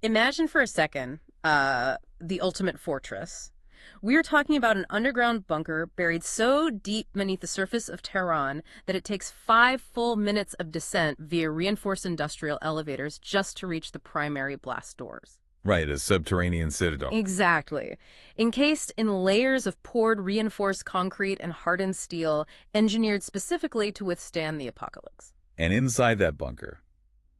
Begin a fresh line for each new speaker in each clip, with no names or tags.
Imagine for a second the ultimate fortress. We are talking about an underground bunker buried so deep beneath the surface of Tehran that it takes 5 full minutes of descent via reinforced industrial elevators just to reach the primary blast doors.
Right, a subterranean citadel.
Exactly. Encased in layers of poured reinforced concrete and hardened steel, engineered specifically to withstand the apocalypse.
And inside that bunker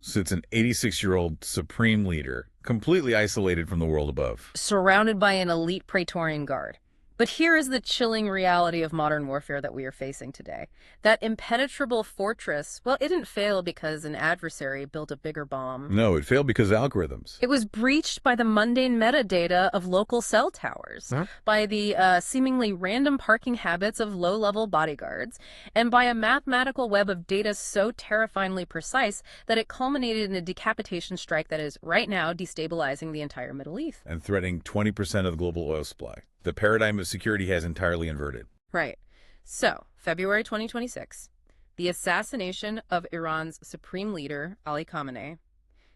sits an 86-year-old supreme leader, completely isolated from the world above.
Surrounded by an elite Praetorian guard. But here is the chilling reality of modern warfare that we are facing today. That impenetrable fortress, well, it didn't fail because an adversary built a bigger bomb.
No, it failed because of algorithms.
It was breached by the mundane metadata of local cell towers, by the seemingly random parking habits of low-level bodyguards, and by a mathematical web of data so terrifyingly precise that it culminated in a decapitation strike that is right now destabilizing the entire Middle East.
And threatening 20% of the global oil supply. The paradigm of security has entirely inverted.
Right. So, February 2026, the assassination of Iran's supreme leader, Ali Khamenei.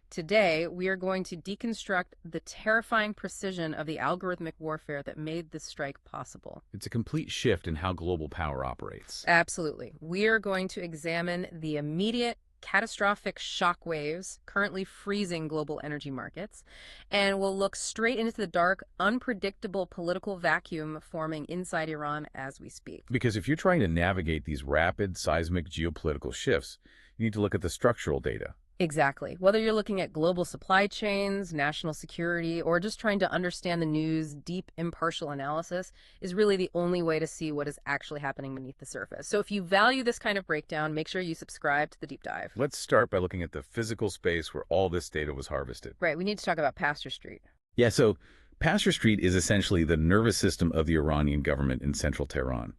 Today, we are going to deconstruct the terrifying precision of the algorithmic warfare that made this strike possible.
It's a complete shift in how global power operates.
Absolutely. We are going to examine the immediate catastrophic shockwaves currently freezing global energy markets, and we'll look straight into the dark, unpredictable political vacuum forming inside Iran as we speak.
Because if you're trying to navigate these rapid seismic geopolitical shifts, you need to look at the structural data.
Exactly. Whether you're looking at global supply chains, national security, or just trying to understand the news, deep, impartial analysis is really the only way to see what is actually happening beneath the surface. So if you value this kind of breakdown, make sure you subscribe to the deep dive.
Let's start by looking at the physical space where all this data was harvested.
Right. We need to talk about Pastor Street.
Yeah, so Pastor Street is essentially the nervous system of the Iranian government in central Tehran.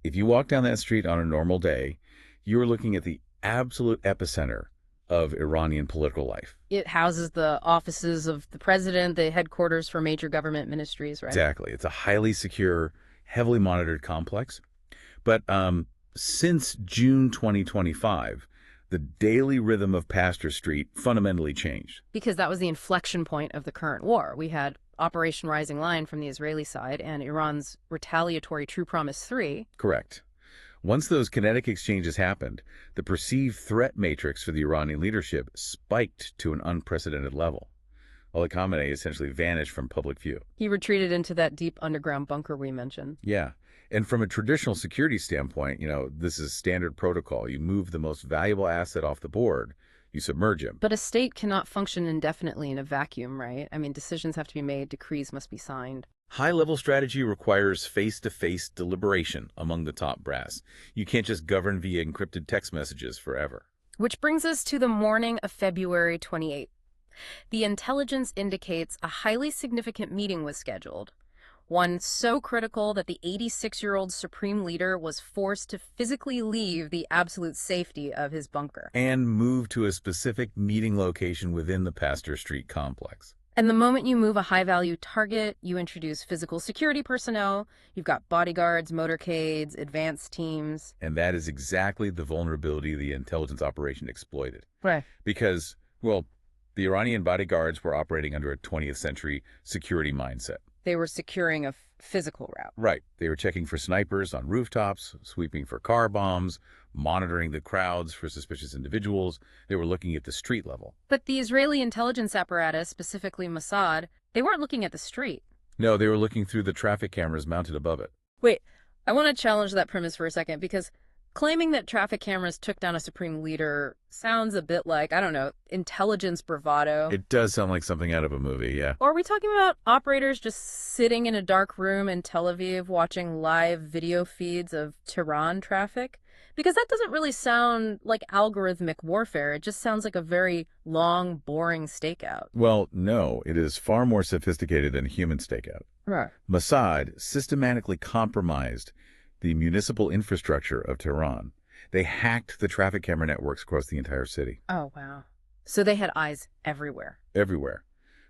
If you walk down that street on a normal day, you're looking at the absolute epicenter of Iranian political life.
It houses the offices of the president, the headquarters for major government ministries, right?
Exactly. It's a highly secure, heavily monitored complex. But since June 2025, the daily rhythm of Pastor Street fundamentally changed.
Because that was the inflection point of the current war. We had Operation Rising Lion from the Israeli side and Iran's retaliatory True Promise 3.
Correct. Once those kinetic exchanges happened, the perceived threat matrix for the Iranian leadership spiked to an unprecedented level. Ali Khamenei essentially vanished from public view.
He retreated into that deep underground bunker we mentioned.
Yeah. And from a traditional security standpoint, this is standard protocol. You move the most valuable asset off the board, you submerge him.
But a state cannot function indefinitely in a vacuum, right? I mean, decisions have to be made, decrees must be signed.
High-level strategy requires face-to-face deliberation among the top brass. You can't just govern via encrypted text messages forever.
Which brings us to the morning of February 28th. The intelligence indicates a highly significant meeting was scheduled. One so critical that the 86-year-old supreme leader was forced to physically leave the absolute safety of his bunker.
And move to a specific meeting location within the Pastor Street complex.
And the moment you move a high-value target, you introduce physical security personnel, you've got bodyguards, motorcades, advanced teams.
And that is exactly the vulnerability the intelligence operation exploited.
Right.
Because, well, the Iranian bodyguards were operating under a 20th century security mindset.
They were securing a physical route.
Right. They were checking for snipers on rooftops, sweeping for car bombs, monitoring the crowds for suspicious individuals. They were looking at the street level.
But the Israeli intelligence apparatus, specifically Mossad, they weren't looking at the street.
No, they were looking through the traffic cameras mounted above it.
Wait, I want to challenge that premise for a second, because claiming that traffic cameras took down a supreme leader sounds a bit like, I don't know, intelligence bravado.
It does sound like something out of a movie, yeah.
Or are we talking about operators just sitting in a dark room in Tel Aviv watching live video feeds of Tehran traffic? Because that doesn't really sound like algorithmic warfare. It just sounds like a very long, boring stakeout.
Well, no, it is far more sophisticated than human stakeout.
Right.
Mossad systematically compromised the municipal infrastructure of Tehran. They hacked the traffic camera networks across the entire city.
Oh, wow. So they had eyes everywhere.
Everywhere.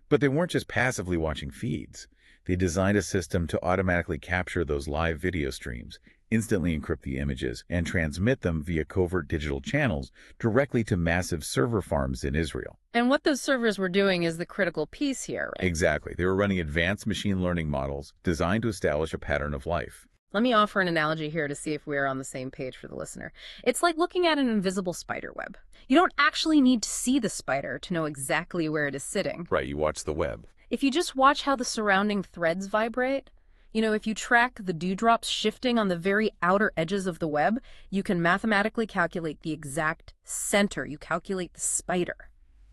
But they weren't just passively watching feeds. They designed a system to automatically capture those live video streams instantly encrypt the images and transmit them via covert digital channels directly to massive server farms in Israel.
And what those servers were doing is the critical piece here, right?
Exactly. They were running advanced machine learning models designed to establish a pattern of life.
Let me offer an analogy here to see if we're on the same page for the listener. It's like looking at an invisible spider web. You don't actually need to see the spider to know exactly where it is sitting.
Right, you watch the web.
If you just watch how the surrounding threads vibrate, if you track the dewdrops shifting on the very outer edges of the web, you can mathematically calculate the exact center. You calculate the spider.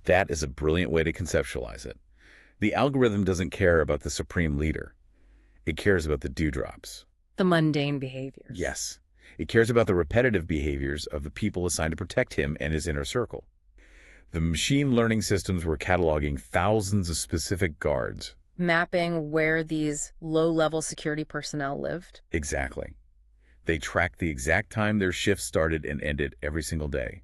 That is a brilliant way to conceptualize it. The algorithm doesn't care about the supreme leader. It cares about the dewdrops.
The mundane behaviors.
Yes. It cares about the repetitive behaviors of the people assigned to protect him and his inner circle. The machine learning systems were cataloging thousands of specific guards.
Mapping where these low-level security personnel lived.
Exactly. They tracked the exact time their shifts started and ended every single day.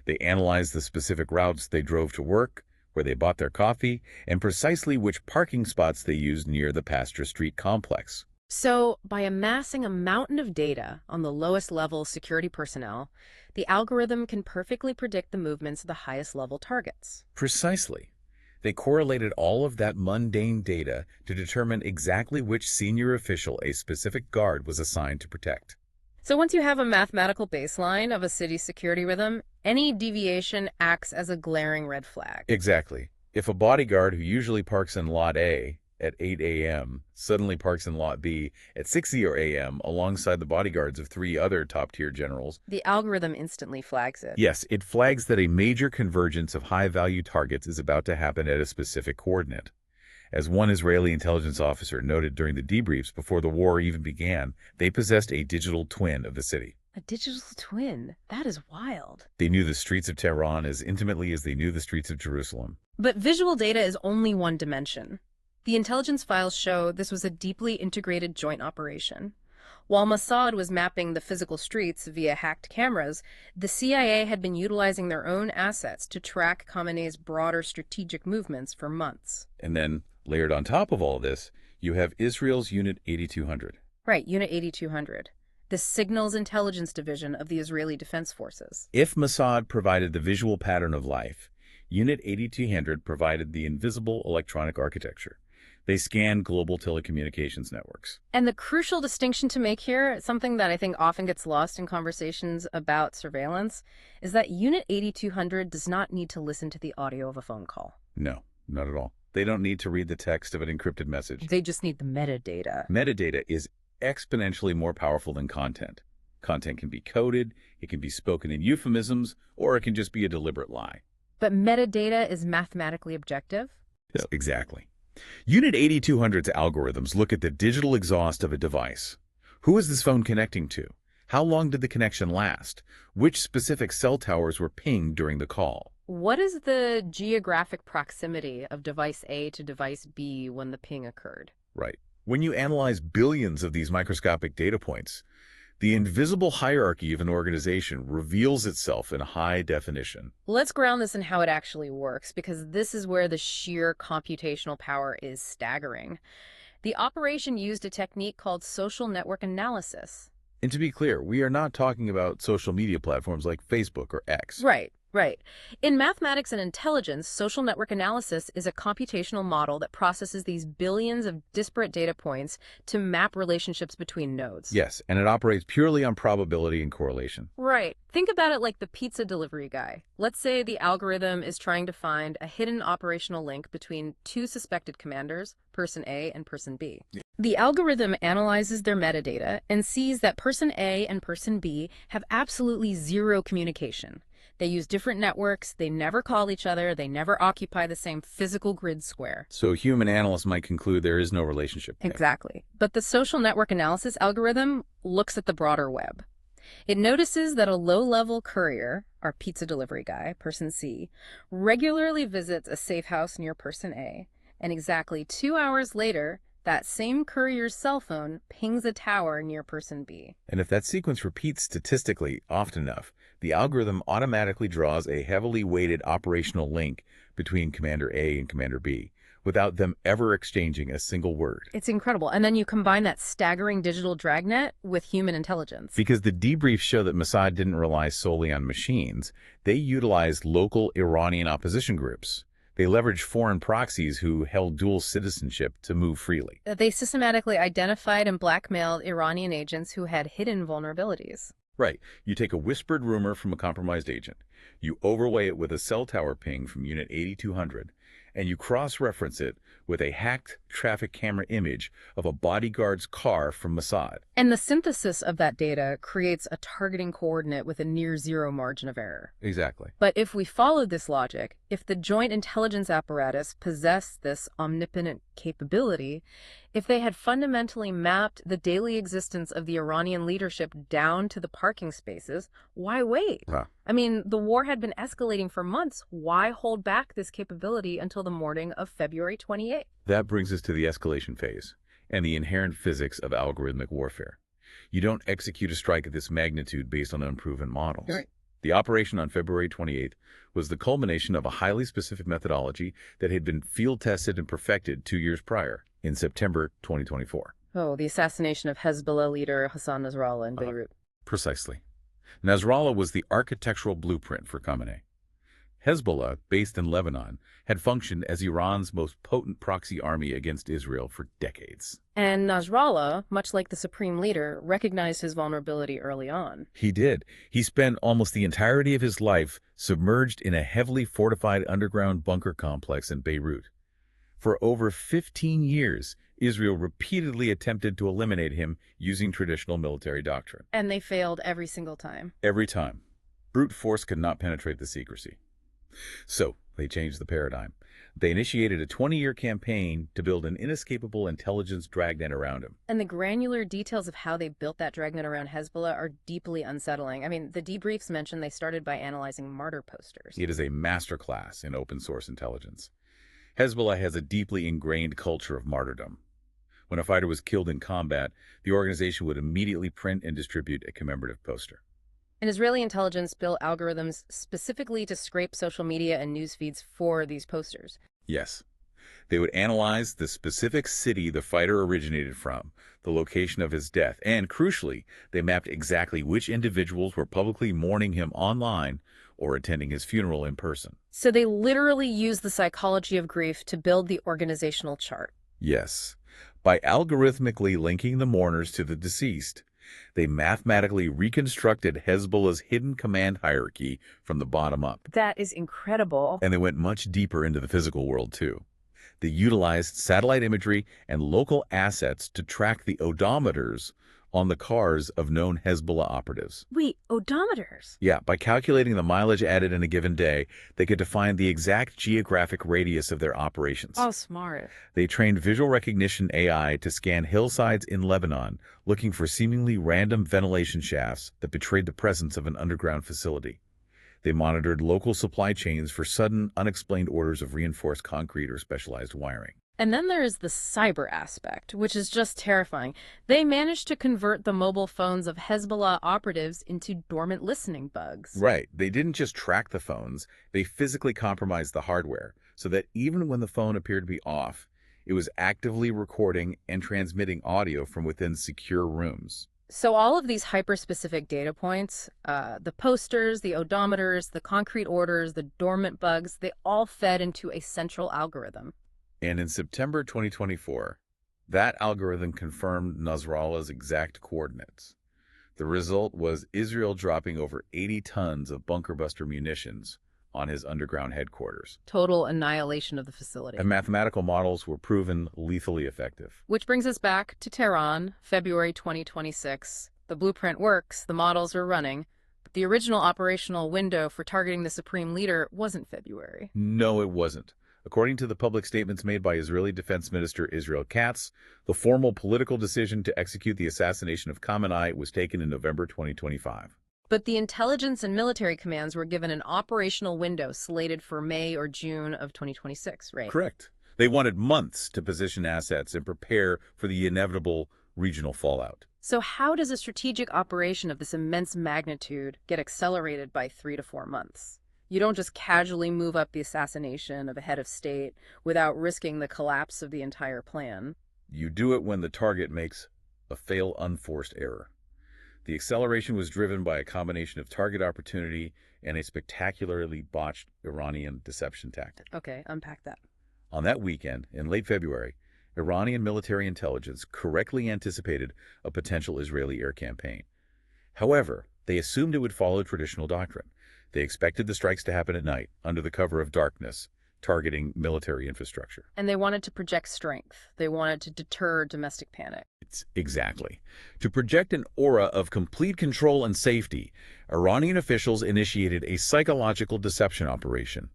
They analyzed the specific routes they drove to work, where they bought their coffee, and precisely which parking spots they used near the Pasture Street complex.
So, by amassing a mountain of data on the lowest level security personnel, the algorithm can perfectly predict the movements of the highest level targets.
Precisely. They correlated all of that mundane data to determine exactly which senior official a specific guard was assigned to protect.
So once you have a mathematical baseline of a city's security rhythm, any deviation acts as a glaring red flag.
Exactly. If a bodyguard who usually parks in Lot A at 8 a.m. suddenly parks in Lot B at 6 a.m. alongside the bodyguards of 3 other top-tier generals,
the algorithm instantly flags it.
Yes, it flags that a major convergence of high-value targets is about to happen at a specific coordinate. As one Israeli intelligence officer noted during the debriefs before the war even began, they possessed a digital twin of the city.
A digital twin? That is wild.
They knew the streets of Tehran as intimately as they knew the streets of Jerusalem.
But visual data is only one dimension. The intelligence files show this was a deeply integrated joint operation. While Mossad was mapping the physical streets via hacked cameras, the CIA had been utilizing their own assets to track Khamenei's broader strategic movements for months.
And then, layered on top of all this, you have Israel's Unit 8200.
Right, Unit 8200. The Signals Intelligence Division of the Israeli Defense Forces.
If Mossad provided the visual pattern of life, Unit 8200 provided the invisible electronic architecture. They scanned global telecommunications networks.
And the crucial distinction to make here, something that I think often gets lost in conversations about surveillance, is that Unit 8200 does not need to listen to the audio of a phone call.
No, not at all. They don't need to read the text of an encrypted message.
They just need the metadata.
Metadata is exponentially more powerful than content. Content can be coded, it can be spoken in euphemisms, or it can just be a deliberate lie.
But metadata is mathematically objective?
Yes, exactly. Unit 8200's algorithms look at the digital exhaust of a device. Who is this phone connecting to? How long did the connection last? Which specific cell towers were pinged during the call?
What is the geographic proximity of device A to device B when the ping occurred?
Right. When you analyze billions of these microscopic data points, the invisible hierarchy of an organization reveals itself in high definition.
Let's ground this in how it actually works, because this is where the sheer computational power is staggering. The operation used a technique called social network analysis.
And to be clear, we are not talking about social media platforms like Facebook or X.
Right. In mathematics and intelligence, social network analysis is a computational model that processes these billions of disparate data points to map relationships between nodes.
Yes, and it operates purely on probability and correlation.
Right. Think about it like the pizza delivery guy. Let's say the algorithm is trying to find a hidden operational link between 2 suspected commanders, person A and person B. The algorithm analyzes their metadata and sees that person A and person B have absolutely zero communication. They use different networks, they never call each other, they never occupy the same physical grid square.
So a human analyst might conclude there is no relationship there.
Exactly. But the social network analysis algorithm looks at the broader web. It notices that a low-level courier, our pizza delivery guy, person C, regularly visits a safe house near person A, and exactly 2 hours later, that same courier's cell phone pings a tower near person B.
And if that sequence repeats statistically often enough, the algorithm automatically draws a heavily weighted operational link between Commander A and Commander B, without them ever exchanging a single word.
It's incredible. And then you combine that staggering digital dragnet with human intelligence.
Because the debriefs show that Mossad didn't rely solely on machines, they utilized local Iranian opposition groups. They leveraged foreign proxies who held dual citizenship to move freely.
They systematically identified and blackmailed Iranian agents who had hidden vulnerabilities.
Right. You take a whispered rumor from a compromised agent, you overlay it with a cell tower ping from Unit 8200, and you cross-reference it with a hacked traffic camera image of a bodyguard's car from Mossad.
And the synthesis of that data creates a targeting coordinate with a near-zero margin of error.
Exactly.
But if we followed this logic, if the joint intelligence apparatus possessed this omnipotent capability, if they had fundamentally mapped the daily existence of the Iranian leadership down to the parking spaces, why wait? I mean, the war had been escalating for months. Why hold back this capability until the morning of February 28th?
That brings us to the escalation phase and the inherent physics of algorithmic warfare. You don't execute a strike of this magnitude based on unproven models.
Right.
The operation on February 28th was the culmination of a highly specific methodology that had been field tested and perfected 2 years prior, in September 2024.
Oh, the assassination of Hezbollah leader Hassan Nasrallah in Beirut.
Precisely. Nasrallah was the architectural blueprint for Khamenei. Hezbollah, based in Lebanon, had functioned as Iran's most potent proxy army against Israel for decades.
And Nasrallah, much like the supreme leader, recognized his vulnerability early on.
He did. He spent almost the entirety of his life submerged in a heavily fortified underground bunker complex in Beirut. For over 15 years, Israel repeatedly attempted to eliminate him using traditional military doctrine.
And they failed every single time.
Every time. Brute force could not penetrate the secrecy. So, they changed the paradigm. They initiated a 20-year campaign to build an inescapable intelligence dragnet around him.
And the granular details of how they built that dragnet around Hezbollah are deeply unsettling. I mean, the debriefs mention they started by analyzing martyr posters.
It is a masterclass in open-source intelligence. Hezbollah has a deeply ingrained culture of martyrdom. When a fighter was killed in combat, the organization would immediately print and distribute a commemorative poster.
And Israeli intelligence built algorithms specifically to scrape social media and news feeds for these posters.
Yes. They would analyze the specific city the fighter originated from, the location of his death, and, crucially, they mapped exactly which individuals were publicly mourning him online or attending his funeral in person.
So they literally used the psychology of grief to build the organizational chart.
Yes. By algorithmically linking the mourners to the deceased, they mathematically reconstructed Hezbollah's hidden command hierarchy from the bottom up.
That is incredible.
And they went much deeper into the physical world, too. They utilized satellite imagery and local assets to track the odometers on the cars of known Hezbollah operatives.
Wait, odometers?
Yeah, by calculating the mileage added in a given day, they could define the exact geographic radius of their operations.
Oh, smart.
They trained visual recognition AI to scan hillsides in Lebanon, looking for seemingly random ventilation shafts that betrayed the presence of an underground facility. They monitored local supply chains for sudden, unexplained orders of reinforced concrete or specialized wiring.
And then there is the cyber aspect, which is just terrifying. They managed to convert the mobile phones of Hezbollah operatives into dormant listening bugs.
Right. They didn't just track the phones, they physically compromised the hardware, so that even when the phone appeared to be off, it was actively recording and transmitting audio from within secure rooms.
So all of these hyper-specific data points, the posters, the odometers, the concrete orders, the dormant bugs, they all fed into a central algorithm.
And in September 2024, that algorithm confirmed Nasrallah's exact coordinates. The result was Israel dropping over 80 tons of bunker buster munitions on his underground headquarters.
Total annihilation of the facility.
And mathematical models were proven lethally effective.
Which brings us back to Tehran, February 2026. The blueprint works, the models are running, but the original operational window for targeting the supreme leader wasn't February.
No, it wasn't. According to the public statements made by Israeli Defense Minister Israel Katz, the formal political decision to execute the assassination of Khamenei was taken in November 2025.
But the intelligence and military commands were given an operational window slated for May or June of 2026, right?
Correct. They wanted months to position assets and prepare for the inevitable regional fallout.
So how does a strategic operation of this immense magnitude get accelerated by 3 to 4 months? You don't just casually move up the assassination of a head of state without risking the collapse of the entire plan.
You do it when the target makes a fatal unforced error. The acceleration was driven by a combination of target opportunity and a spectacularly botched Iranian deception tactic.
Okay, unpack that.
On that weekend, in late February, Iranian military intelligence correctly anticipated a potential Israeli air campaign. However, they assumed it would follow traditional doctrine. They expected the strikes to happen at night, under the cover of darkness, targeting military infrastructure.
And they wanted to project strength. They wanted to deter domestic panic.
Exactly. To project an aura of complete control and safety, Iranian officials initiated a psychological deception operation.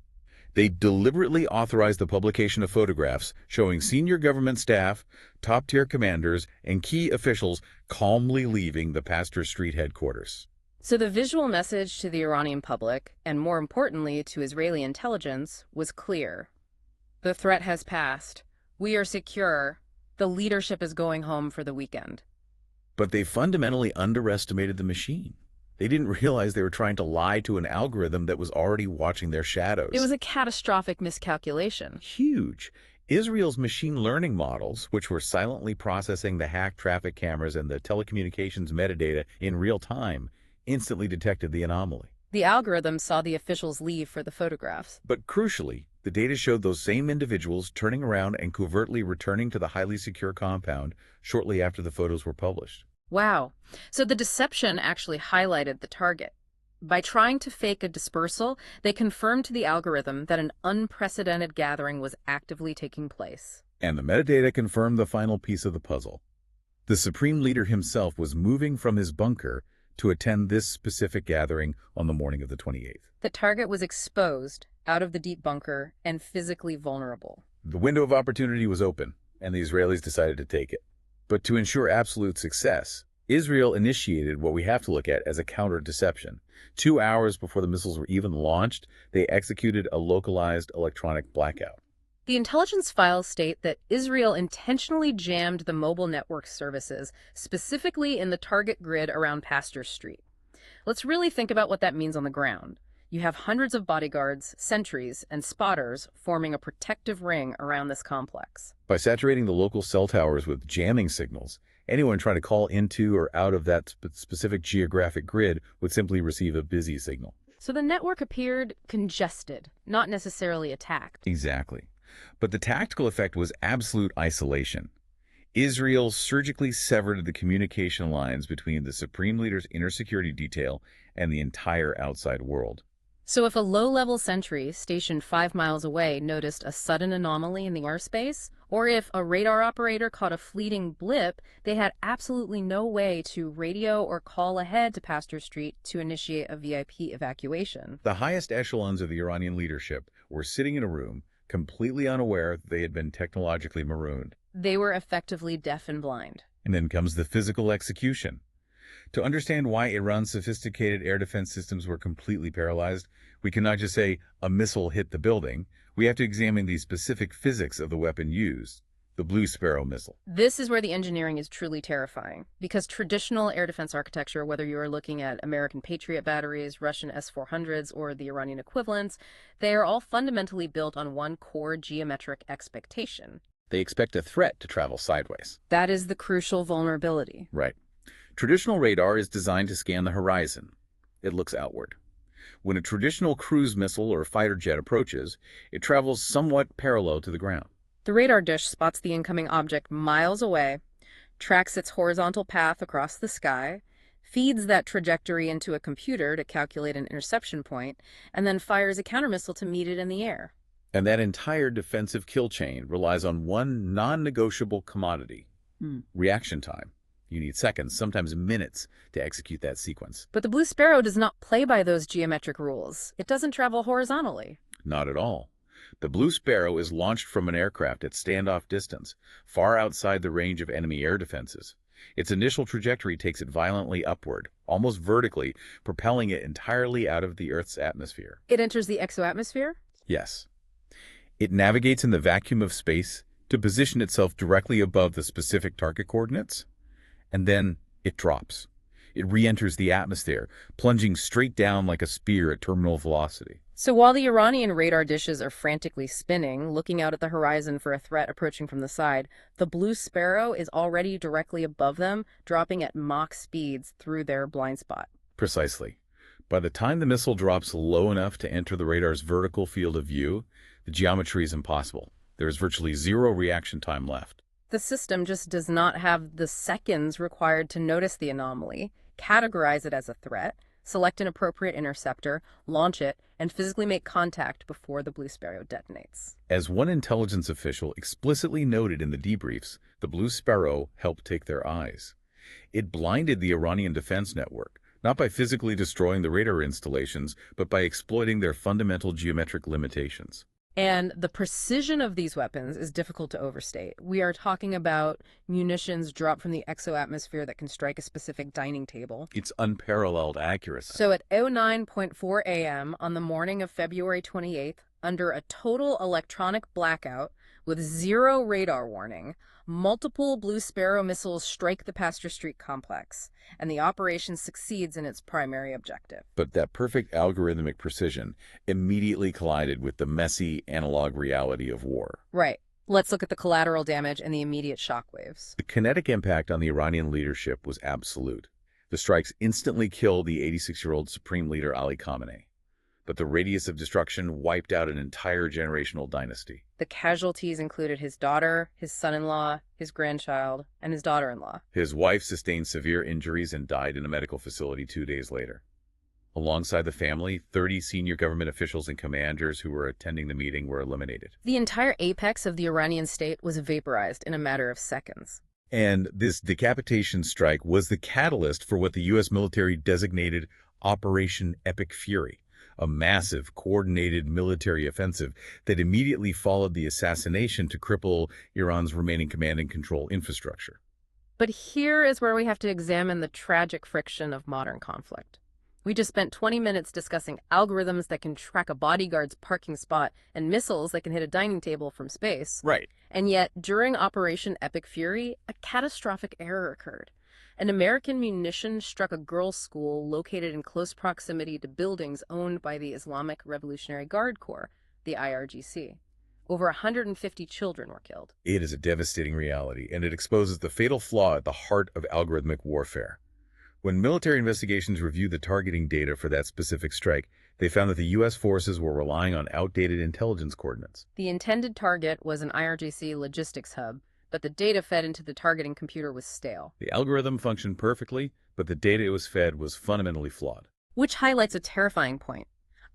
They deliberately authorized the publication of photographs showing senior government staff, top-tier commanders, and key officials calmly leaving the Pasteur Street headquarters.
So the visual message to the Iranian public, and more importantly to Israeli intelligence, was clear. The threat has passed. We are secure. The leadership is going home for the weekend.
But they fundamentally underestimated the machine. They didn't realize they were trying to lie to an algorithm that was already watching their shadows.
It was a catastrophic miscalculation.
Huge. Israel's machine learning models, which were silently processing the hacked traffic cameras and the telecommunications metadata in real time, instantly detected the anomaly.
The algorithm saw the officials leave for the photographs.
But crucially, the data showed those same individuals turning around and covertly returning to the highly secure compound shortly after the photos were published.
Wow. So the deception actually highlighted the target. By trying to fake a dispersal, they confirmed to the algorithm that an unprecedented gathering was actively taking place.
And the metadata confirmed the final piece of the puzzle. The Supreme Leader himself was moving from his bunker to attend this specific gathering on the morning of the 28th.
The target was exposed, out of the deep bunker, and physically vulnerable.
The window of opportunity was open, and the Israelis decided to take it. But to ensure absolute success, Israel initiated what we have to look at as a counter-deception. 2 hours before the missiles were even launched, they executed a localized electronic blackout.
The intelligence files state that Israel intentionally jammed the mobile network services, specifically in the target grid around Pasteur Street. Let's really think about what that means on the ground. You have hundreds of bodyguards, sentries, and spotters forming a protective ring around this complex.
By saturating the local cell towers with jamming signals, anyone trying to call into or out of that specific geographic grid would simply receive a busy signal.
So the network appeared congested, not necessarily attacked.
Exactly. But the tactical effect was absolute isolation. Israel surgically severed the communication lines between the Supreme Leader's inner security detail and the entire outside world.
So if a low-level sentry stationed 5 miles away noticed a sudden anomaly in the airspace, or if a radar operator caught a fleeting blip, they had absolutely no way to radio or call ahead to Pasteur Street to initiate a VIP evacuation.
The highest echelons of the Iranian leadership were sitting in a room, completely unaware that they had been technologically marooned.
They were effectively deaf and blind.
And then comes the physical execution. To understand why Iran's sophisticated air defense systems were completely paralyzed, we cannot just say a missile hit the building. We have to examine the specific physics of the weapon used, the Blue Sparrow missile.
This is where the engineering is truly terrifying, because traditional air defense architecture, whether you are looking at American Patriot batteries, Russian S-400s, or the Iranian equivalents, they are all fundamentally built on one core geometric expectation.
They expect a threat to travel sideways.
That is the crucial vulnerability.
Right. Traditional radar is designed to scan the horizon. It looks outward. When a traditional cruise missile or fighter jet approaches, it travels somewhat parallel to the ground.
The radar dish spots the incoming object miles away, tracks its horizontal path across the sky, feeds that trajectory into a computer to calculate an interception point, and then fires a countermissile to meet it in the air.
And that entire defensive kill chain relies on one non-negotiable commodity, reaction time. You need seconds, sometimes minutes, to execute that sequence.
But the Blue Sparrow does not play by those geometric rules. It doesn't travel horizontally.
Not at all. The Blue Sparrow is launched from an aircraft at standoff distance, far outside the range of enemy air defenses. Its initial trajectory takes it violently upward, almost vertically, propelling it entirely out of the Earth's atmosphere.
It enters the exoatmosphere?
Yes. It navigates in the vacuum of space to position itself directly above the specific target coordinates, and then it drops. It re-enters the atmosphere, plunging straight down like a spear at terminal velocity.
So while the Iranian radar dishes are frantically spinning, looking out at the horizon for a threat approaching from the side, the Blue Sparrow is already directly above them, dropping at Mach speeds through their blind spot.
Precisely. By the time the missile drops low enough to enter the radar's vertical field of view, the geometry is impossible. There is virtually zero reaction time left.
The system just does not have the seconds required to notice the anomaly, categorize it as a threat, select an appropriate interceptor, launch it, and physically make contact before the Blue Sparrow detonates.
As one intelligence official explicitly noted in the debriefs, the Blue Sparrow helped take their eyes. It blinded the Iranian defense network, not by physically destroying the radar installations, but by exploiting their fundamental geometric limitations.
And the precision of these weapons is difficult to overstate. We are talking about munitions dropped from the exoatmosphere that can strike a specific dining table.
It's unparalleled accuracy.
So at 09:04 a.m. on the morning of February 28th, under a total electronic blackout with zero radar warning, multiple Blue Sparrow missiles strike the Pasteur Street complex, and the operation succeeds in its primary objective.
But that perfect algorithmic precision immediately collided with the messy analog reality of war.
Right. Let's look at the collateral damage and the immediate shockwaves.
The kinetic impact on the Iranian leadership was absolute. The strikes instantly killed the 86-year-old Supreme Leader Ali Khamenei. But the radius of destruction wiped out an entire generational dynasty.
The casualties included his daughter, his son-in-law, his grandchild, and his daughter-in-law.
His wife sustained severe injuries and died in a medical facility 2 days later. Alongside the family, 30 senior government officials and commanders who were attending the meeting were eliminated.
The entire apex of the Iranian state was vaporized in a matter of seconds.
And this decapitation strike was the catalyst for what the U.S. military designated Operation Epic Fury, a massive, coordinated military offensive that immediately followed the assassination to cripple Iran's remaining command and control infrastructure.
But here is where we have to examine the tragic friction of modern conflict. We just spent 20 minutes discussing algorithms that can track a bodyguard's parking spot and missiles that can hit a dining table from space.
Right.
And yet, during Operation Epic Fury, a catastrophic error occurred. An American munition struck a girls' school located in close proximity to buildings owned by the Islamic Revolutionary Guard Corps, the IRGC. Over 150 children were killed.
It is a devastating reality, and it exposes the fatal flaw at the heart of algorithmic warfare. When military investigations reviewed the targeting data for that specific strike, they found that the U.S. forces were relying on outdated intelligence coordinates.
The intended target was an IRGC logistics hub, but the data fed into the targeting computer was stale.
The algorithm functioned perfectly, but the data it was fed was fundamentally flawed.
Which highlights a terrifying point.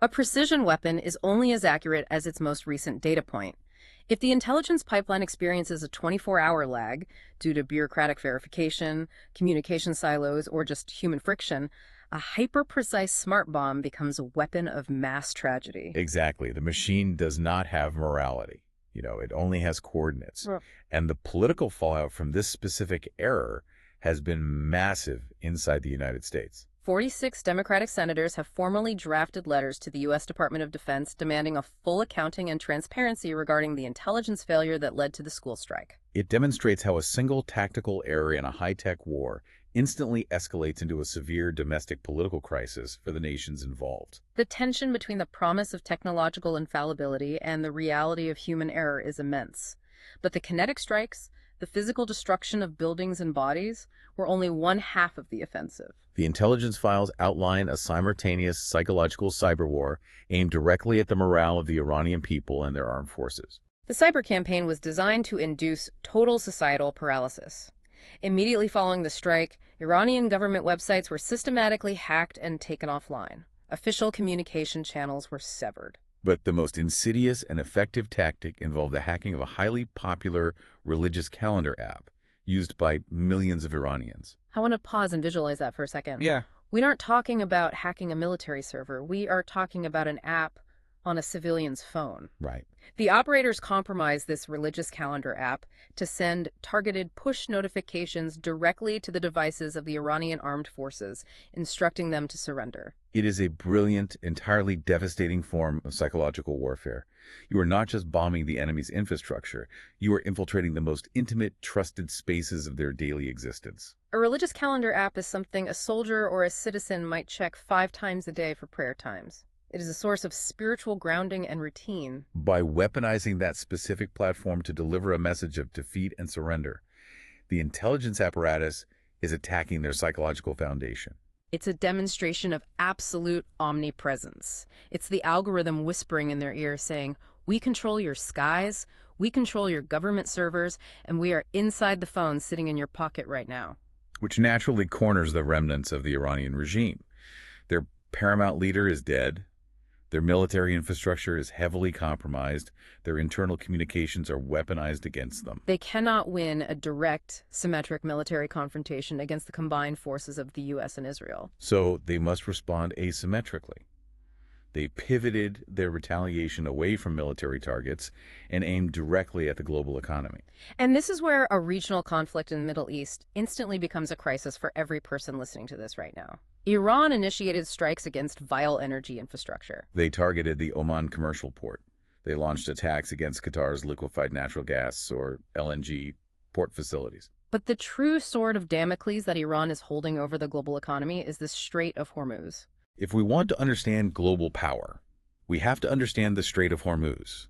A precision weapon is only as accurate as its most recent data point. If the intelligence pipeline experiences a 24-hour lag due to bureaucratic verification, communication silos, or just human friction, a hyper-precise smart bomb becomes a weapon of mass tragedy.
Exactly. The machine does not have morality. It only has coordinates. And the political fallout from this specific error has been massive inside the United States.
46 Democratic senators have formally drafted letters to the U.S. Department of Defense demanding a full accounting and transparency regarding the intelligence failure that led to the school strike.
It demonstrates how a single tactical error in a high-tech war instantly escalates into a severe domestic political crisis for the nations involved.
The tension between the promise of technological infallibility and the reality of human error is immense. But the kinetic strikes, the physical destruction of buildings and bodies, were only one half of the offensive.
The intelligence files outline a simultaneous psychological cyber war aimed directly at the morale of the Iranian people and their armed forces.
The cyber campaign was designed to induce total societal paralysis. Immediately following the strike, Iranian government websites were systematically hacked and taken offline. Official communication channels were severed.
But the most insidious and effective tactic involved the hacking of a highly popular religious calendar app used by millions of Iranians.
I want to pause and visualize that for a second.
Yeah.
We aren't talking about hacking a military server. We are talking about an app on a civilian's phone.
Right.
The operators compromised this religious calendar app to send targeted push notifications directly to the devices of the Iranian armed forces, instructing them to surrender.
It is a brilliant, entirely devastating form of psychological warfare. You are not just bombing the enemy's infrastructure, you are infiltrating the most intimate, trusted spaces of their daily existence.
A religious calendar app is something a soldier or a citizen might check 5 times a day for prayer times. It is a source of spiritual grounding and routine.
By weaponizing that specific platform to deliver a message of defeat and surrender, the intelligence apparatus is attacking their psychological foundation.
It's a demonstration of absolute omnipresence. It's the algorithm whispering in their ear saying, "We control your skies, we control your government servers, and we are inside the phone sitting in your pocket right now."
Which naturally corners the remnants of the Iranian regime. Their paramount leader is dead. Their military infrastructure is heavily compromised. Their internal communications are weaponized against them.
They cannot win a direct, symmetric military confrontation against the combined forces of the U.S. and Israel.
So they must respond asymmetrically. They pivoted their retaliation away from military targets and aimed directly at the global economy.
And this is where a regional conflict in the Middle East instantly becomes a crisis for every person listening to this right now. Iran initiated strikes against vital energy infrastructure.
They targeted the Oman commercial port. They launched attacks against Qatar's liquefied natural gas, or LNG, port facilities.
But the true sword of Damocles that Iran is holding over the global economy is the Strait of Hormuz.
If we want to understand global power, we have to understand the Strait of Hormuz.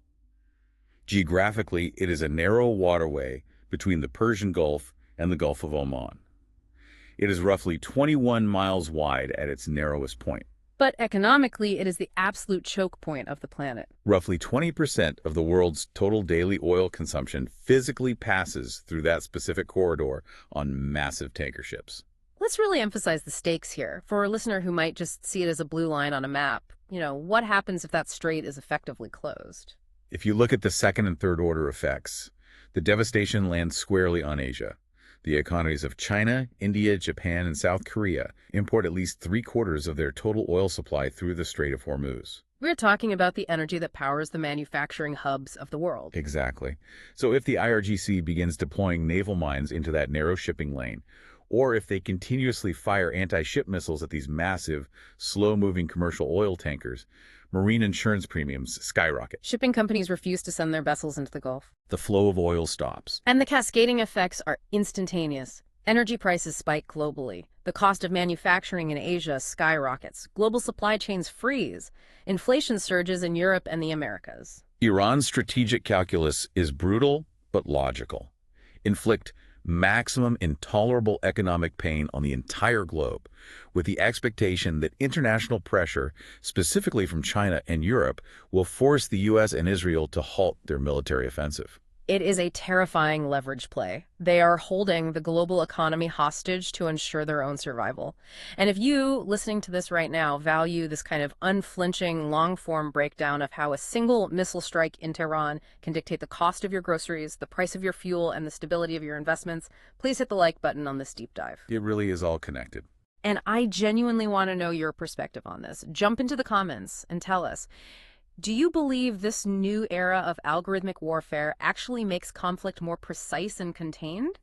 Geographically, it is a narrow waterway between the Persian Gulf and the Gulf of Oman. It is roughly 21 miles wide at its narrowest point.
But economically, it is the absolute choke point of the planet.
Roughly 20% of the world's total daily oil consumption physically passes through that specific corridor on massive tanker ships.
Let's really emphasize the stakes here. For a listener who might just see it as a blue line on a map, what happens if that strait is effectively closed?
If you look at the second and third order effects, the devastation lands squarely on Asia. The economies of China, India, Japan, and South Korea import at least 3/4 of their total oil supply through the Strait of Hormuz.
We're talking about the energy that powers the manufacturing hubs of the world.
Exactly. So if the IRGC begins deploying naval mines into that narrow shipping lane, or if they continuously fire anti-ship missiles at these massive, slow-moving commercial oil tankers, marine insurance premiums skyrocket.
Shipping companies refuse to send their vessels into the Gulf.
The flow of oil stops.
And the cascading effects are instantaneous. Energy prices spike globally. The cost of manufacturing in Asia skyrockets. Global supply chains freeze. Inflation surges in Europe and the Americas.
Iran's strategic calculus is brutal but logical. Inflict maximum intolerable economic pain on the entire globe, with the expectation that international pressure, specifically from China and Europe, will force the U.S. and Israel to halt their military offensive.
It is a terrifying leverage play. They are holding the global economy hostage to ensure their own survival. And if you, listening to this right now, value this kind of unflinching, long-form breakdown of how a single missile strike in Tehran can dictate the cost of your groceries, the price of your fuel, and the stability of your investments, please hit the like button on this deep dive.
It really is all connected.
And I genuinely want to know your perspective on this. Jump into the comments and tell us. Do you believe this new era of algorithmic warfare actually makes conflict more precise and contained?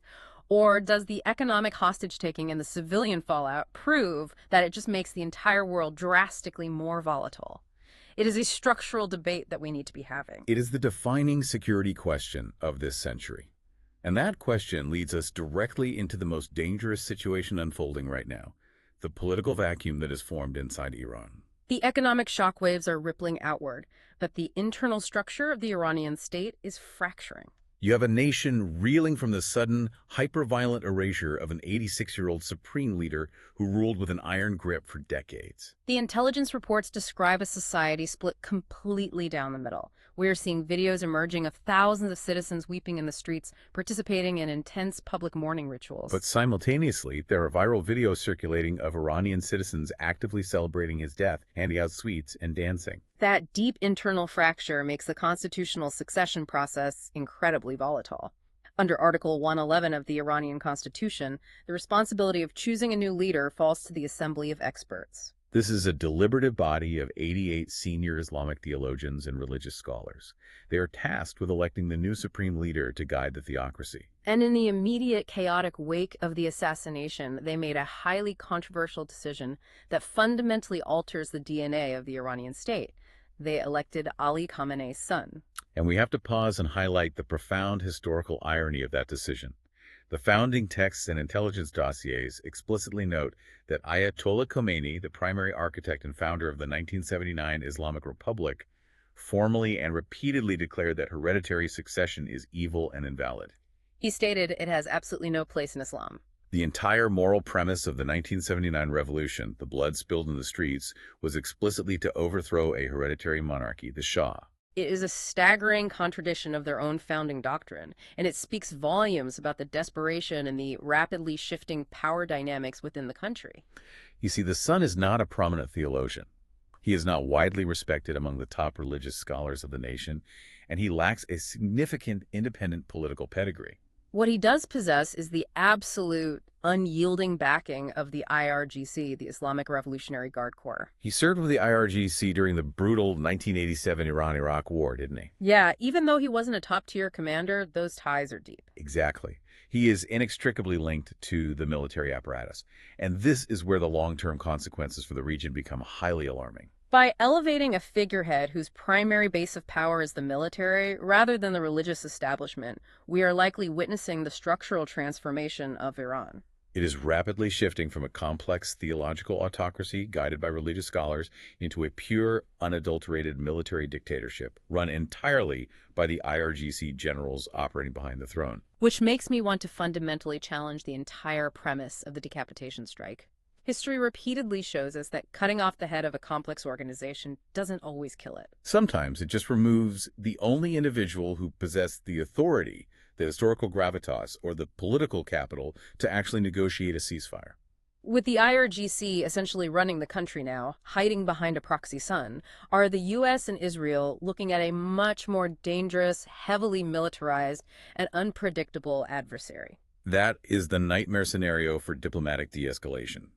Or does the economic hostage-taking and the civilian fallout prove that it just makes the entire world drastically more volatile? It is a structural debate that we need to be having.
It is the defining security question of this century. And that question leads us directly into the most dangerous situation unfolding right now, the political vacuum that is formed inside Iran.
The economic shockwaves are rippling outward, but the internal structure of the Iranian state is fracturing.
You have a nation reeling from the sudden, hyper-violent erasure of an 86-year-old supreme leader who ruled with an iron grip for decades.
The intelligence reports describe a society split completely down the middle. We are seeing videos emerging of thousands of citizens weeping in the streets, participating in intense public mourning rituals.
But simultaneously, there are viral videos circulating of Iranian citizens actively celebrating his death, handing out sweets and dancing.
That deep internal fracture makes the constitutional succession process incredibly volatile. Under Article 111 of the Iranian Constitution, the responsibility of choosing a new leader falls to the Assembly of Experts.
This is a deliberative body of 88 senior Islamic theologians and religious scholars. They are tasked with electing the new supreme leader to guide the theocracy.
And in the immediate chaotic wake of the assassination, they made a highly controversial decision that fundamentally alters the DNA of the Iranian state. They elected Ali Khamenei's son.
And we have to pause and highlight the profound historical irony of that decision. The founding texts and intelligence dossiers explicitly note that Ayatollah Khomeini, the primary architect and founder of the 1979 Islamic Republic, formally and repeatedly declared that hereditary succession is evil and invalid.
He stated it has absolutely no place in Islam.
The entire moral premise of the 1979 revolution, the blood spilled in the streets, was explicitly to overthrow a hereditary monarchy, the Shah.
It is a staggering contradiction of their own founding doctrine, and it speaks volumes about the desperation and the rapidly shifting power dynamics within the country.
You see, the son is not a prominent theologian. He is not widely respected among the top religious scholars of the nation, and he lacks a significant independent political pedigree.
What he does possess is the absolute, unyielding backing of the IRGC, the Islamic Revolutionary Guard Corps.
He served with the IRGC during the brutal 1987 Iran-Iraq War, didn't he?
Yeah, even though he wasn't a top-tier commander, those ties are deep.
Exactly. He is inextricably linked to the military apparatus, and this is where the long-term consequences for the region become highly alarming.
By elevating a figurehead whose primary base of power is the military, rather than the religious establishment, we are likely witnessing the structural transformation of Iran.
It is rapidly shifting from a complex theological autocracy guided by religious scholars into a pure, unadulterated military dictatorship run entirely by the IRGC generals operating behind the throne.
Which makes me want to fundamentally challenge the entire premise of the decapitation strike. History repeatedly shows us that cutting off the head of a complex organization doesn't always kill it.
Sometimes it just removes the only individual who possessed the authority, the historical gravitas, or the political capital to actually negotiate a ceasefire.
With the IRGC essentially running the country now, hiding behind a proxy sun, are the U.S. and Israel looking at a much more dangerous, heavily militarized, and unpredictable adversary.
That is the nightmare scenario for diplomatic de-escalation.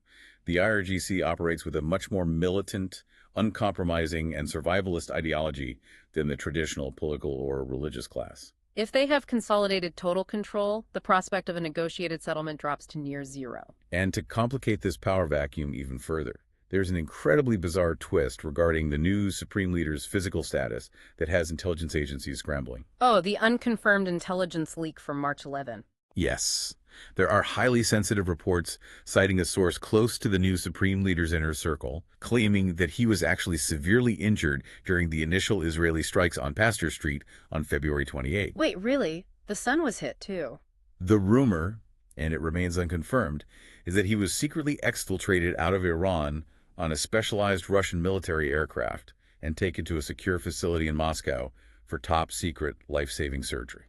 The IRGC operates with a much more militant, uncompromising, and survivalist ideology than the traditional political or religious class.
If they have consolidated total control, the prospect of a negotiated settlement drops to near zero.
And to complicate this power vacuum even further, there's an incredibly bizarre twist regarding the new Supreme Leader's physical status that has intelligence agencies scrambling.
Oh, the unconfirmed intelligence leak from March 11.
Yes. There are highly sensitive reports citing a source close to the new Supreme Leader's inner circle, claiming that he was actually severely injured during the initial Israeli strikes on Pastor Street on February 28.
Wait, really? The sun was hit, too.
The rumor, and it remains unconfirmed, is that he was secretly exfiltrated out of Iran on a specialized Russian military aircraft and taken to a secure facility in Moscow for top-secret life-saving surgery.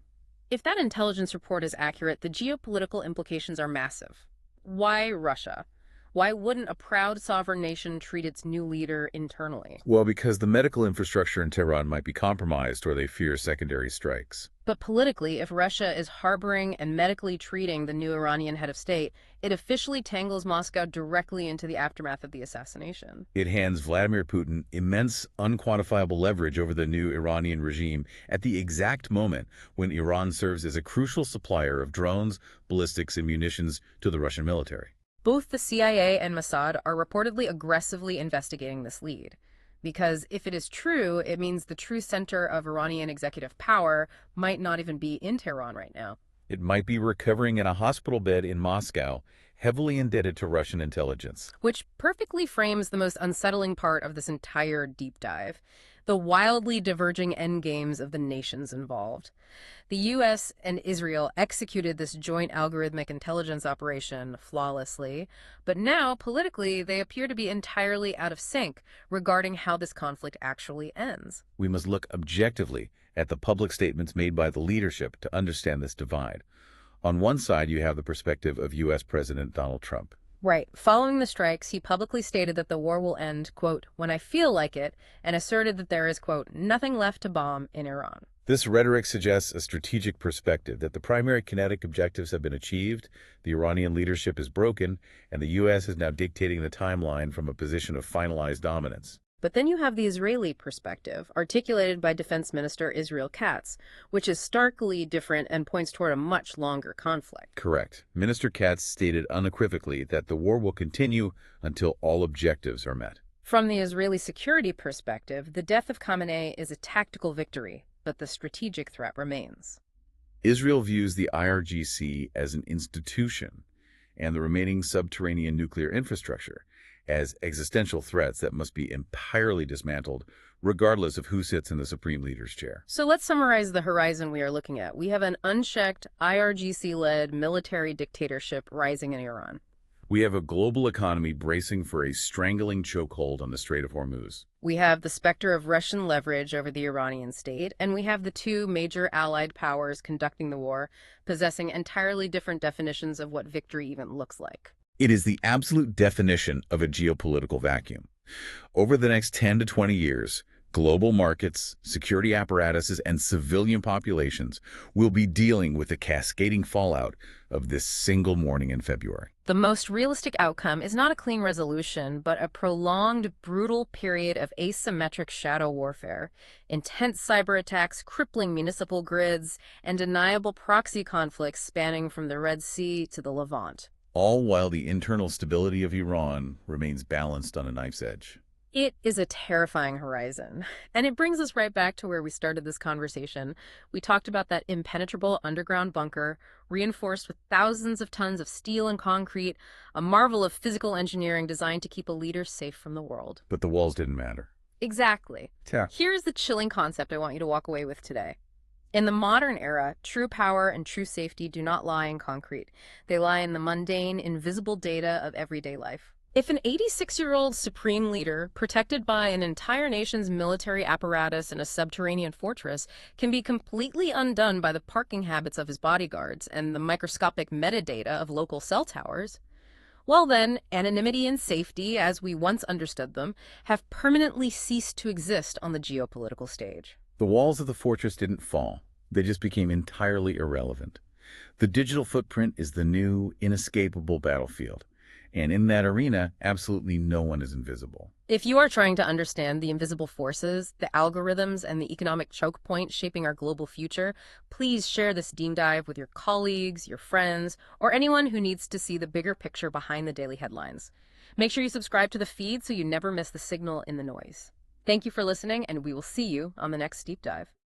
If that intelligence report is accurate, the geopolitical implications are massive. Why Russia? Why wouldn't a proud sovereign nation treat its new leader internally?
Well, because the medical infrastructure in Tehran might be compromised or they fear secondary strikes.
But politically, if Russia is harboring and medically treating the new Iranian head of state, it officially tangles Moscow directly into the aftermath of the assassination.
It hands Vladimir Putin immense, unquantifiable leverage over the new Iranian regime at the exact moment when Iran serves as a crucial supplier of drones, ballistics, and munitions to the Russian military.
Both the CIA and Mossad are reportedly aggressively investigating this lead. Because if it is true, it means the true center of Iranian executive power might not even be in Tehran right now.
It might be recovering in a hospital bed in Moscow, heavily indebted to Russian intelligence.
Which perfectly frames the most unsettling part of this entire deep dive: the wildly diverging endgames of the nations involved. The U.S. and Israel executed this joint algorithmic intelligence operation flawlessly, but now, politically, they appear to be entirely out of sync regarding how this conflict actually ends.
We must look objectively at the public statements made by the leadership to understand this divide. On one side, you have the perspective of U.S. President Donald Trump.
Right. Following the strikes, he publicly stated that the war will end, quote, when I feel like it, and asserted that there is, quote, nothing left to bomb in Iran.
This rhetoric suggests a strategic perspective that the primary kinetic objectives have been achieved, the Iranian leadership is broken, and the U.S. is now dictating the timeline from a position of finalized dominance.
But then you have the Israeli perspective, articulated by Defense Minister Israel Katz, which is starkly different and points toward a much longer conflict.
Correct. Minister Katz stated unequivocally that the war will continue until all objectives are met.
From the Israeli security perspective, the death of Khamenei is a tactical victory, but the strategic threat remains.
Israel views the IRGC as an institution and the remaining subterranean nuclear infrastructure as existential threats that must be entirely dismantled, regardless of who sits in the Supreme Leader's chair.
So let's summarize the horizon we are looking at. We have an unchecked, IRGC-led military dictatorship rising in Iran.
We have a global economy bracing for a strangling chokehold on the Strait of Hormuz.
We have the specter of Russian leverage over the Iranian state, and we have the two major allied powers conducting the war, possessing entirely different definitions of what victory even looks like.
It is the absolute definition of a geopolitical vacuum. Over the next 10 to 20 years, global markets, security apparatuses, and civilian populations will be dealing with the cascading fallout of this single morning in February.
The most realistic outcome is not a clean resolution, but a prolonged, brutal period of asymmetric shadow warfare, intense cyber attacks crippling municipal grids, and deniable proxy conflicts spanning from the Red Sea to the Levant.
All while the internal stability of Iran remains balanced on a knife's edge.
It is a terrifying horizon. And it brings us right back to where we started this conversation. We talked about that impenetrable underground bunker, reinforced with thousands of tons of steel and concrete, a marvel of physical engineering designed to keep a leader safe from the world.
But the walls didn't matter.
Exactly.
Yeah.
Here's the chilling concept I want you to walk away with today. In the modern era, true power and true safety do not lie in concrete. They lie in the mundane, invisible data of everyday life. If an 86-year-old supreme leader, protected by an entire nation's military apparatus in a subterranean fortress, can be completely undone by the parking habits of his bodyguards and the microscopic metadata of local cell towers, well then, anonymity and safety, as we once understood them, have permanently ceased to exist on the geopolitical stage.
The walls of the fortress didn't fall. They just became entirely irrelevant. The digital footprint is the new, inescapable battlefield. And in that arena, absolutely no one is invisible.
If you are trying to understand the invisible forces, the algorithms, and the economic choke points shaping our global future, please share this deep dive with your colleagues, your friends, or anyone who needs to see the bigger picture behind the daily headlines. Make sure you subscribe to the feed so you never miss the signal in the noise. Thank you for listening, and we will see you on the next deep dive.